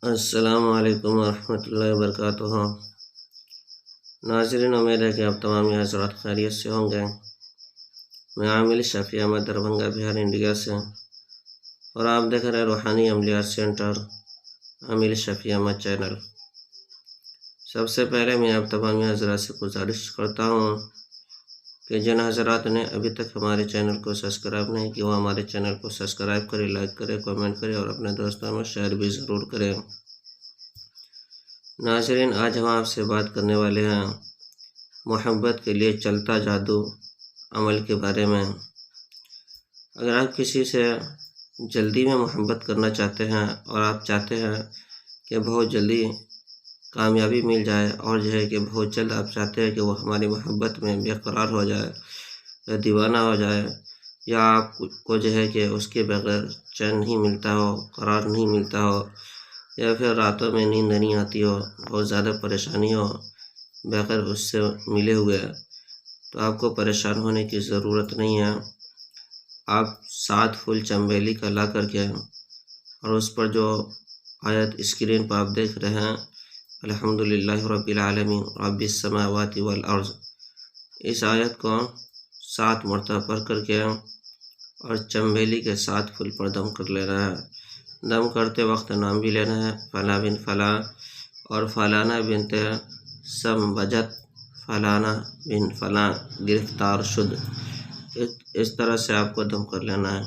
السلام علیکم ورحمۃ اللہ وبرکاتہ۔ ناظرین، امید ہے کہ آپ تمام حضرات خیریت سے ہوں گے۔ میں عامل شفیع احمد دربھنگہ بہار انڈیا سے، اور آپ دیکھ رہے ہیں روحانی عملیات سینٹر عامل شفیع احمد چینل۔ سب سے پہلے میں آپ تمام حضرات سے گزارش کرتا ہوں کہ جن حضرات نے ابھی تک ہمارے چینل کو سبسکرائب نہیں کیا وہ ہمارے چینل کو سبسکرائب کرے، لائک کرے، کامنٹ کرے اور اپنے دوستوں میں شیئر بھی ضرور کریں۔ ناظرین، آج ہم آپ سے بات کرنے والے ہیں محبت کے لیے چلتا جادو عمل کے بارے میں۔ اگر آپ کسی سے جلدی میں محبت کرنا چاہتے ہیں اور آپ چاہتے ہیں کہ بہت جلدی کامیابی مل جائے، اور کہ بہت جلد آپ چاہتے ہیں کہ وہ ہماری محبت میں بے قرار ہو جائے یا دیوانہ ہو جائے، یا آپ کو کہ اس کے بغیر چین نہیں ملتا ہو، قرار نہیں ملتا ہو، یا پھر راتوں میں نیند نہیں آتی ہو، بہت زیادہ پریشانی ہو بغیر اس سے ملے ہوئے، تو آپ کو پریشان ہونے کی ضرورت نہیں ہے۔ آپ 7 پھول چنبیلی کا لا کر کے، اور اس پر جو آیت اسکرین پر آپ دیکھ رہے ہیں، الحمدللہ رب العالمین رب السماوات والارض، اس آیت کو 7 مرتبہ پڑھ کر کے اور چنبیلی کے 7 پھول پر دم کر لینا ہے۔ دم کرتے وقت نام بھی لینا ہے، فلاں بن فلاں اور فلانا بنت سمبجت، فلانا بن فلاں گرفتار شد، اس طرح سے آپ کو دم کر لینا ہے۔